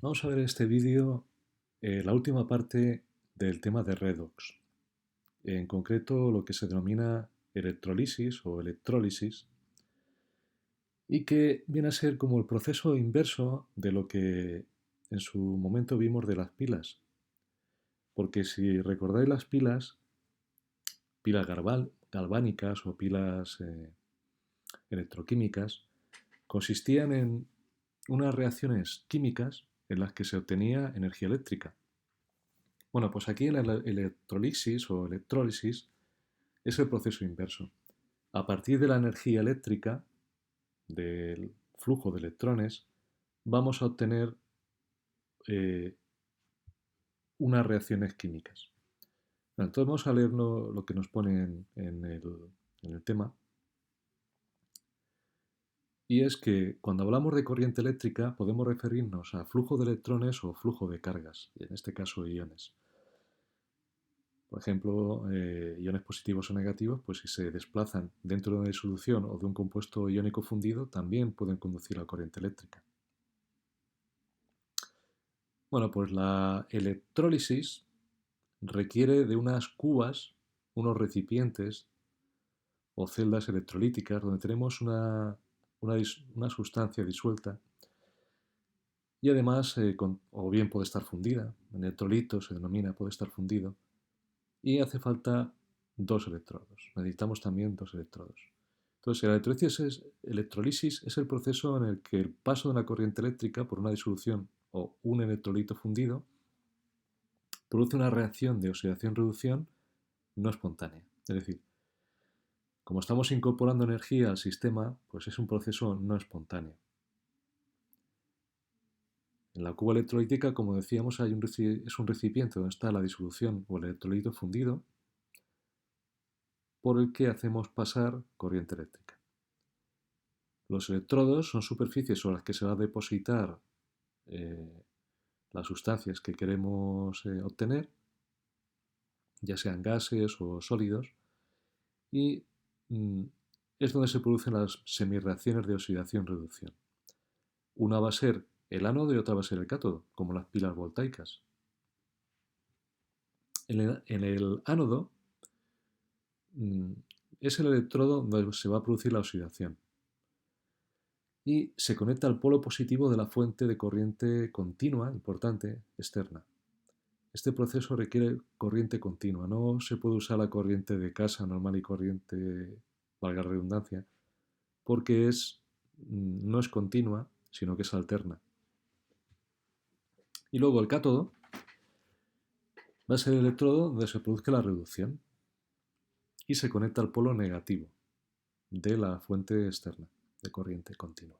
Vamos a ver en este vídeo la última parte del tema de redox, en concreto lo que se denomina electrolisis o electrólisis, y que viene a ser como el proceso inverso de lo que en su momento vimos de las pilas. Porque si recordáis las pilas, galvánicas o pilas electroquímicas, consistían en unas reacciones químicas en las que se obtenía energía eléctrica. Bueno, pues aquí en la electrolisis o electrólisis es el proceso inverso. A partir de la energía eléctrica, del flujo de electrones, vamos a obtener eh, unas reacciones químicas. Bueno, entonces vamos a leer lo que nos pone en el tema. Y es que cuando hablamos de corriente eléctrica podemos referirnos a flujo de electrones o flujo de cargas, en este caso iones. Por ejemplo, iones positivos o negativos, pues si se desplazan dentro de una disolución o de un compuesto iónico fundido, también pueden conducir a corriente eléctrica. Bueno, pues la electrólisis requiere de unas cubas, unos recipientes o celdas electrolíticas donde tenemos una sustancia disuelta y además, o bien puede estar fundida, en electrolito se denomina, puede estar fundido, y hace falta dos electrodos. Necesitamos también dos electrodos. Entonces, la electrólisis es el proceso en el que el paso de una corriente eléctrica por una disolución o un electrolito fundido produce una reacción de oxidación-reducción no espontánea. Es decir, como estamos incorporando energía al sistema, pues es un proceso no espontáneo. En la cuba electrolítica, como decíamos, es un recipiente donde está la disolución o el electrolito fundido por el que hacemos pasar corriente eléctrica. Los electrodos son superficies sobre las que se va a depositar eh, las sustancias que queremos obtener, ya sean gases o sólidos, y mm, es donde se producen las semirreacciones de oxidación-reducción. Una va a ser el ánodo y otra va a ser el cátodo, como las pilas voltaicas. En el ánodo mm, es el electrodo donde se va a producir la oxidación y se conecta al polo positivo de la fuente de corriente continua, importante, externa. Este proceso requiere corriente continua, no se puede usar la corriente de casa normal y corriente, valga la redundancia, porque no es continua, sino que es alterna. Y luego el cátodo va a ser el electrodo donde se produzca la reducción y se conecta al polo negativo de la fuente externa de corriente continua.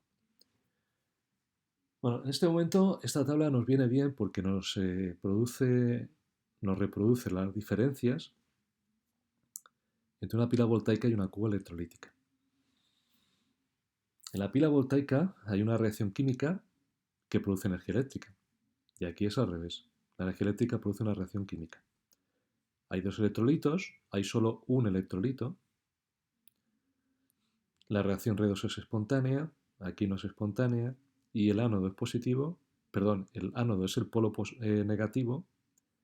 Bueno, en este momento esta tabla nos viene bien porque nos reproduce las diferencias entre una pila voltaica y una cuba electrolítica. En la pila voltaica hay una reacción química que produce energía eléctrica y aquí es al revés. La energía eléctrica produce una reacción química. Hay dos electrolitos, hay solo un electrolito. La reacción redox es espontánea, aquí no es espontánea, y el ánodo es positivo, perdón, el ánodo es el polo negativo,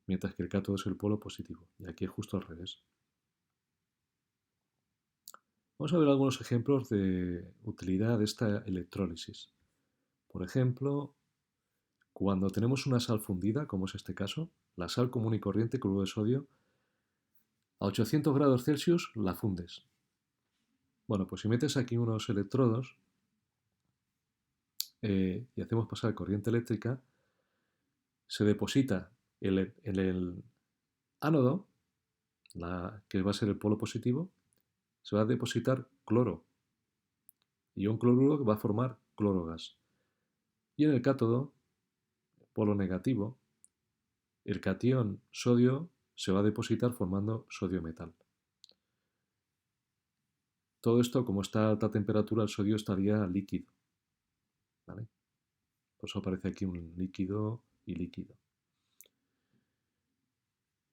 mientras que el cátodo es el polo positivo. Y aquí es justo al revés. Vamos a ver algunos ejemplos de utilidad de esta electrólisis. Por ejemplo, cuando tenemos una sal fundida, como es este caso, la sal común y corriente, cloruro de sodio, a 800 grados Celsius la fundes. Bueno, pues si metes aquí unos electrodos y hacemos pasar corriente eléctrica, se deposita en el ánodo, que va a ser el polo positivo, se va a depositar cloro, ion cloruro que va a formar clorogas. Y en el cátodo, polo negativo, el catión sodio se va a depositar formando sodio metal. Todo esto, como está a alta temperatura, el sodio estaría líquido. ¿Vale? Por eso aparece aquí un líquido y líquido.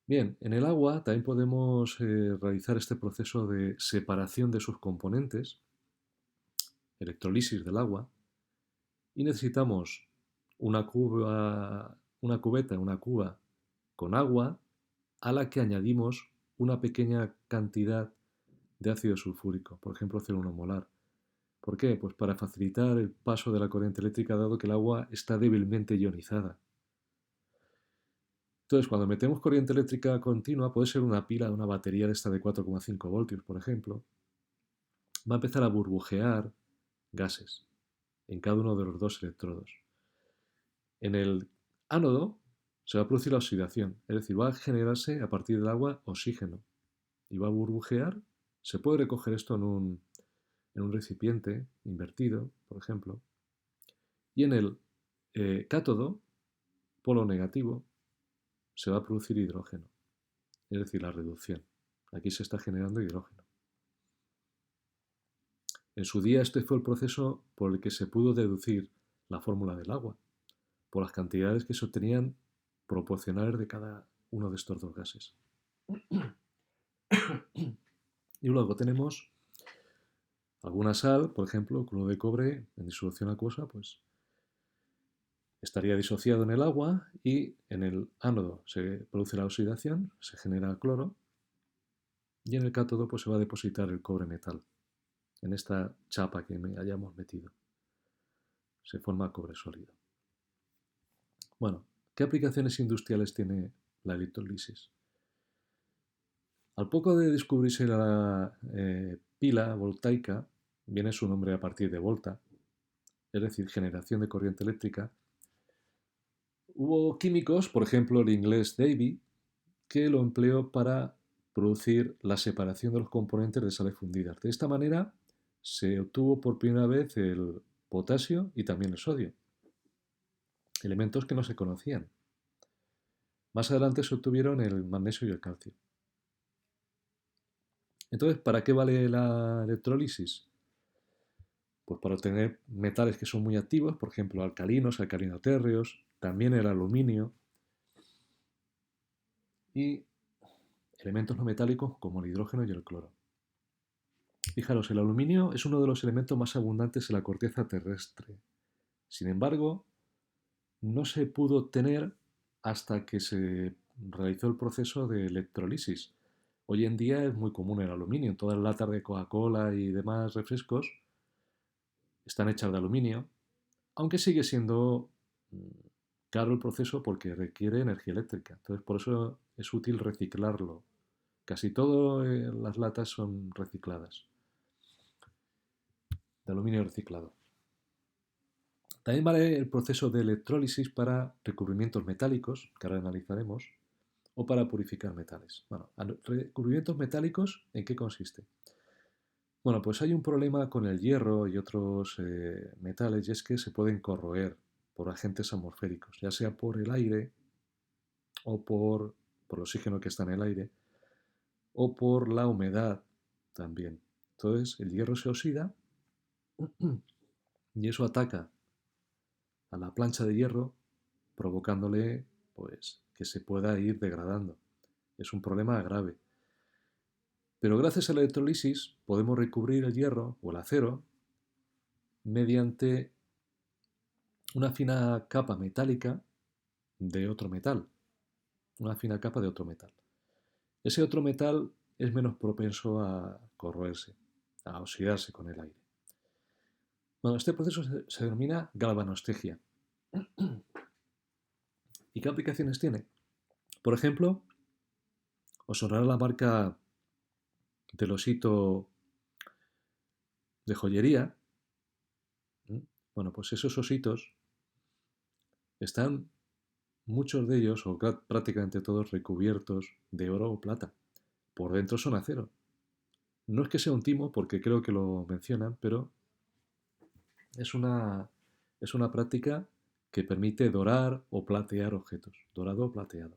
Bien, en el agua también podemos realizar este proceso de separación de sus componentes, electrolisis del agua, y necesitamos una cubeta, una cuba con agua a la que añadimos una pequeña cantidad de ácido sulfúrico, por ejemplo 0,1 molar. ¿Por qué? Pues para facilitar el paso de la corriente eléctrica dado que el agua está débilmente ionizada. Entonces, cuando metemos corriente eléctrica continua, puede ser una pila, una batería de esta de 4,5 voltios, por ejemplo, va a empezar a burbujear gases en cada uno de los dos electrodos. En el ánodo se va a producir la oxidación, es decir, va a generarse a partir del agua oxígeno y va a burbujear. Se puede recoger esto en un recipiente invertido, por ejemplo, y en el cátodo, polo negativo, se va a producir hidrógeno, es decir, la reducción. Aquí se está generando hidrógeno. En su día este fue el proceso por el que se pudo deducir la fórmula del agua, por las cantidades que se obtenían proporcionales de cada uno de estos dos gases. Y luego tenemos alguna sal, por ejemplo, cloro de cobre en disolución acuosa, pues estaría disociado en el agua y en el ánodo se produce la oxidación, se genera cloro y en el cátodo pues se va a depositar el cobre metal en esta chapa que hayamos metido. Se forma cobre sólido. Bueno, ¿qué aplicaciones industriales tiene la electrolisis? Al poco de descubrirse la pila voltaica, viene su nombre a partir de volta, es decir, generación de corriente eléctrica, hubo químicos, por ejemplo el inglés Davy, que lo empleó para producir la separación de los componentes de sales fundidas. De esta manera se obtuvo por primera vez el potasio y también el sodio, elementos que no se conocían. Más adelante se obtuvieron el magnesio y el calcio. Entonces, ¿para qué vale la electrólisis? Pues para obtener metales que son muy activos, por ejemplo, alcalinos, alcalinotérreos, también el aluminio y elementos no metálicos como el hidrógeno y el cloro. Fijaros, el aluminio es uno de los elementos más abundantes en la corteza terrestre. Sin embargo, no se pudo obtener hasta que se realizó el proceso de electrolisis. Hoy en día es muy común el aluminio. En todas las latas de Coca-Cola y demás refrescos están hechas de aluminio, aunque sigue siendo caro el proceso porque requiere energía eléctrica. Entonces, por eso es útil reciclarlo. Casi todas las latas son recicladas, de aluminio reciclado. También vale el proceso de electrólisis para recubrimientos metálicos, que ahora analizaremos, o para purificar metales. Bueno, recubrimientos metálicos, ¿en qué consiste? Bueno, pues hay un problema con el hierro y otros metales y es que se pueden corroer por agentes atmosféricos, ya sea por el aire o por el oxígeno que está en el aire o por la humedad también. Entonces el hierro se oxida y eso ataca a la plancha de hierro provocándole pues que se pueda ir degradando. Es un problema grave. Pero gracias a la electrolisis podemos recubrir el hierro o el acero mediante una fina capa metálica de otro metal. Una fina capa de otro metal. Ese otro metal es menos propenso a corroerse, a oxidarse con el aire. Bueno, este proceso se denomina galvanostegía. ¿Y qué aplicaciones tiene? Por ejemplo, os sonará la marca del osito de joyería. Bueno, pues esos ositos están, muchos de ellos, o prácticamente todos, recubiertos de oro o plata. Por dentro son acero. No es que sea un timo, porque creo que lo mencionan, pero es una práctica que permite dorar o platear objetos. Dorado o plateado.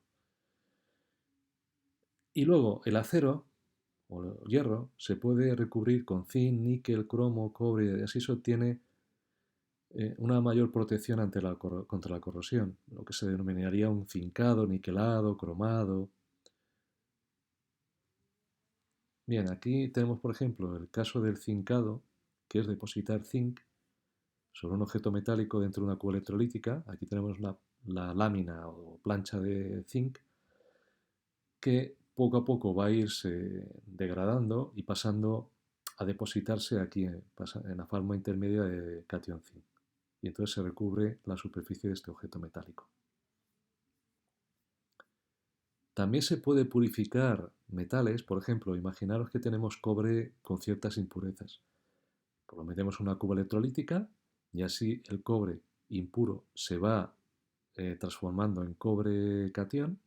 Y luego el acero o el hierro se puede recubrir con zinc, níquel, cromo, cobre, y así se obtiene una mayor protección contra la corrosión, lo que se denominaría un zincado, niquelado, cromado. Bien, aquí tenemos por ejemplo el caso del zincado, que es depositar zinc sobre un objeto metálico dentro de una cuba electrolítica. Aquí tenemos la lámina o plancha de zinc que poco a poco va a irse degradando y pasando a depositarse aquí en la forma intermedia de catión zinc. Y entonces se recubre la superficie de este objeto metálico. También se puede purificar metales, por ejemplo, imaginaros que tenemos cobre con ciertas impurezas. Pues lo metemos en una cuba electrolítica y así el cobre impuro se va transformando en cobre catión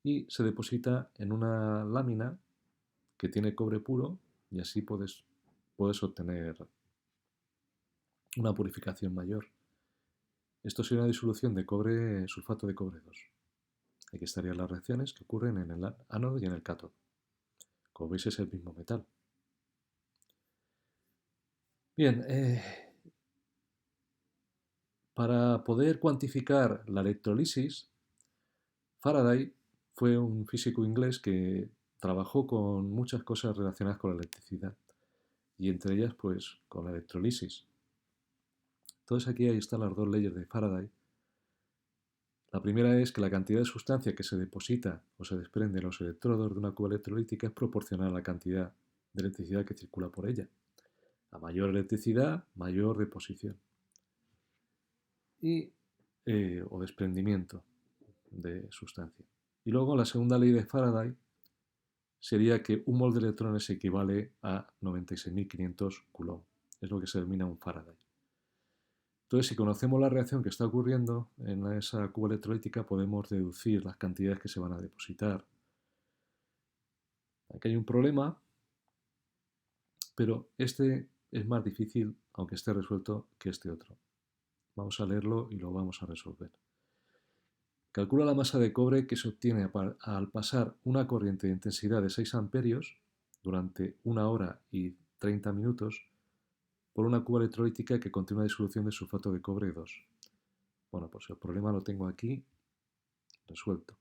y se deposita en una lámina que tiene cobre puro y así puedes obtener una purificación mayor. Esto sería una disolución de cobre, sulfato de cobre 2. Aquí estarían las reacciones que ocurren en el ánodo y en el cátodo. Como veis es el mismo metal. Bien, para poder cuantificar la electrólisis, Faraday fue un físico inglés que trabajó con muchas cosas relacionadas con la electricidad y entre ellas pues con la electrólisis. Entonces aquí ahí están las dos leyes de Faraday. La primera es que la cantidad de sustancia que se deposita o se desprende en los electrodos de una cuba electrolítica es proporcional a la cantidad de electricidad que circula por ella. A mayor electricidad, mayor deposición o desprendimiento de sustancia. Y luego la segunda ley de Faraday sería que un mol de electrones equivale a 96.500 Coulomb. Es lo que se denomina un Faraday. Entonces, si conocemos la reacción que está ocurriendo en esa cuba electrolítica, podemos deducir las cantidades que se van a depositar. Aquí hay un problema, pero este es más difícil, aunque esté resuelto, que este otro. Vamos a leerlo y lo vamos a resolver. Calcula la masa de cobre que se obtiene al pasar una corriente de intensidad de 6 amperios durante 1 hora y 30 minutos por una cuba electrolítica que contiene una disolución de sulfato de cobre 2. Bueno, pues el problema lo tengo aquí resuelto.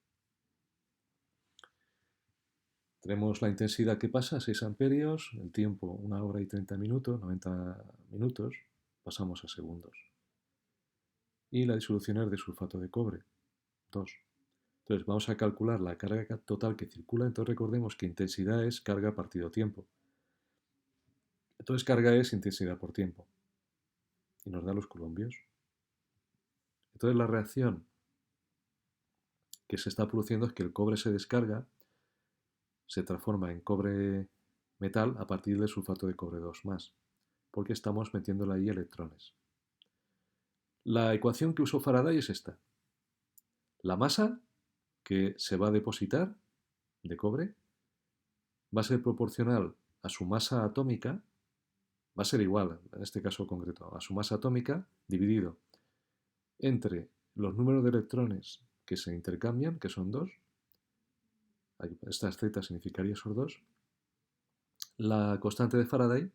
Tenemos la intensidad que pasa, 6 amperios, el tiempo 1 hora y 30 minutos, 90 minutos, pasamos a segundos. Y la disolución es de sulfato de cobre, 2. Entonces vamos a calcular la carga total que circula, entonces recordemos que intensidad es carga partido tiempo. Entonces carga es intensidad por tiempo. Y nos da los coulombios. Entonces la reacción que se está produciendo es que el cobre se descarga, se transforma en cobre metal a partir del sulfato de cobre 2 más, porque estamos metiéndole ahí electrones. La ecuación que usó Faraday es esta. La masa que se va a depositar de cobre va a ser proporcional a su masa atómica, va a ser igual, en este caso concreto, a su masa atómica dividido entre los números de electrones que se intercambian, que son 2, estas z significaría esos 2, la constante de Faraday,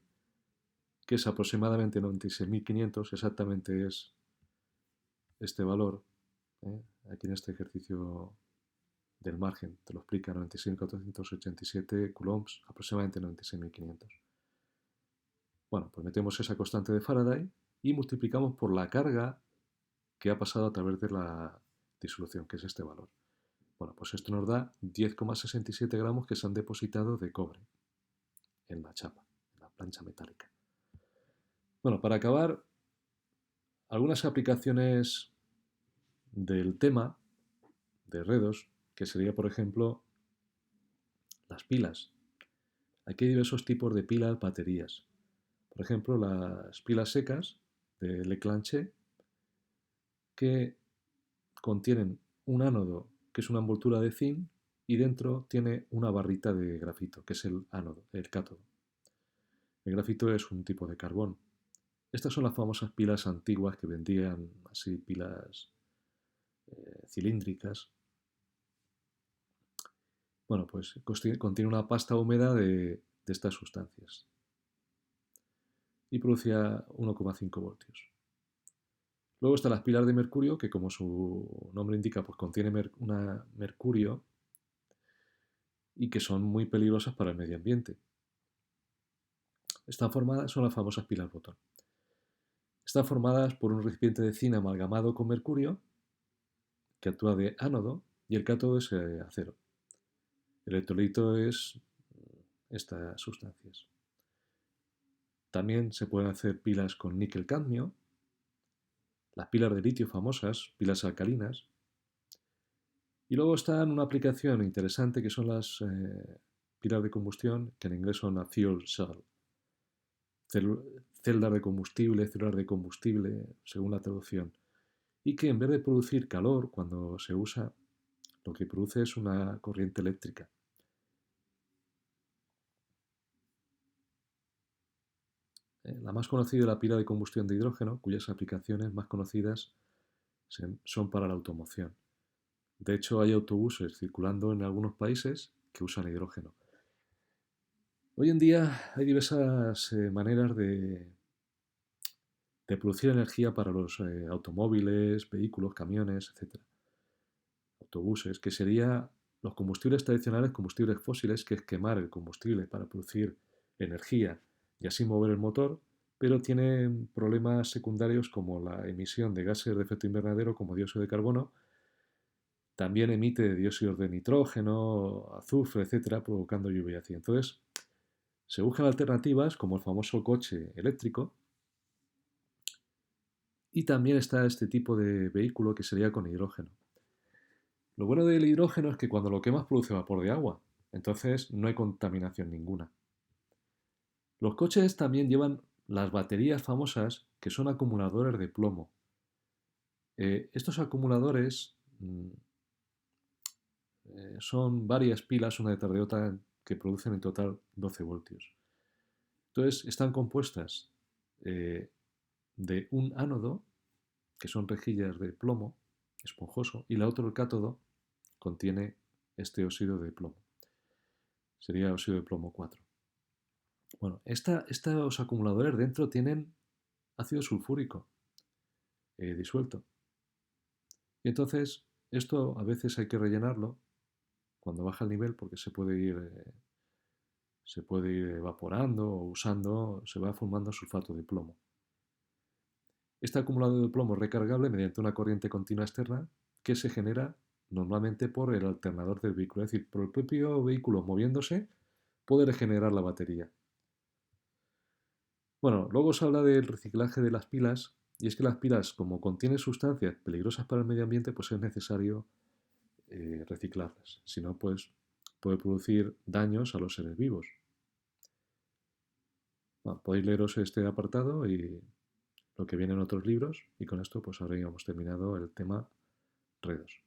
que es aproximadamente 96.500, exactamente es este valor, aquí en este ejercicio del margen, te lo explica, 96.487 coulombs, aproximadamente 96.500. Bueno, pues metemos esa constante de Faraday y multiplicamos por la carga que ha pasado a través de la disolución, que es este valor. Bueno, pues esto nos da 10,67 gramos que se han depositado de cobre en la chapa, en la plancha metálica. Bueno, para acabar, algunas aplicaciones del tema de redos, que sería, por ejemplo, las pilas. Aquí hay diversos tipos de pilas, baterías. Por ejemplo, las pilas secas de Leclanché, que contienen un ánodo, que es una envoltura de zinc, y dentro tiene una barrita de grafito, que es el ánodo, el cátodo. El grafito es un tipo de carbón. Estas son las famosas pilas antiguas que vendían así, pilas cilíndricas. Bueno, pues contiene una pasta húmeda de estas sustancias y producía 1,5 voltios. Luego están las pilas de mercurio, que como su nombre indica, pues contiene mercurio y que son muy peligrosas para el medio ambiente. Están formadas, son las famosas pilas botón. Están formadas por un recipiente de zinc amalgamado con mercurio que actúa de ánodo y el cátodo es acero. El electrolito es estas sustancias. También se pueden hacer pilas con níquel-cadmio, las pilas de litio famosas, pilas alcalinas. Y luego está una aplicación interesante que son las pilas de combustión, que en inglés son a fuel cell. Celdas de combustible, células de combustible, según la traducción. Y que en vez de producir calor cuando se usa, lo que produce es una corriente eléctrica. La más conocida es la pila de combustión de hidrógeno, cuyas aplicaciones más conocidas son para la automoción. De hecho, hay autobuses circulando en algunos países que usan hidrógeno. Hoy en día hay diversas maneras de producir energía para los automóviles, vehículos, camiones, etcétera. Autobuses, que sería los combustibles tradicionales, combustibles fósiles, que es quemar el combustible para producir energía y así mover el motor, pero tienen problemas secundarios como la emisión de gases de efecto invernadero como dióxido de carbono. También emite dióxidos de nitrógeno, azufre, etcétera, provocando lluvia ácida. Entonces, se buscan alternativas como el famoso coche eléctrico y también está este tipo de vehículo que sería con hidrógeno. Lo bueno del hidrógeno es que cuando lo quemas produce vapor de agua, entonces no hay contaminación ninguna. Los coches también llevan las baterías famosas que son acumuladores de plomo. Estos acumuladores son varias pilas, una detrás de otra, que producen en total 12 voltios. Entonces están compuestas eh, de un ánodo, que son rejillas de plomo esponjoso, y la otra, el cátodo, contiene este óxido de plomo. Sería óxido de plomo 4. Bueno, estos acumuladores dentro tienen ácido sulfúrico disuelto. Y entonces esto a veces hay que rellenarlo cuando baja el nivel porque se puede ir evaporando o usando, se va formando sulfato de plomo. Este acumulador de plomo es recargable mediante una corriente continua externa que se genera normalmente por el alternador del vehículo, es decir, por el propio vehículo moviéndose puede regenerar la batería. Bueno, luego se habla del reciclaje de las pilas y es que las pilas, como contienen sustancias peligrosas para el medio ambiente, pues es necesario reciclarlas. Si no, pues puede producir daños a los seres vivos. Bueno, podéis leeros este apartado y lo que viene en otros libros y con esto pues habríamos terminado el tema redos.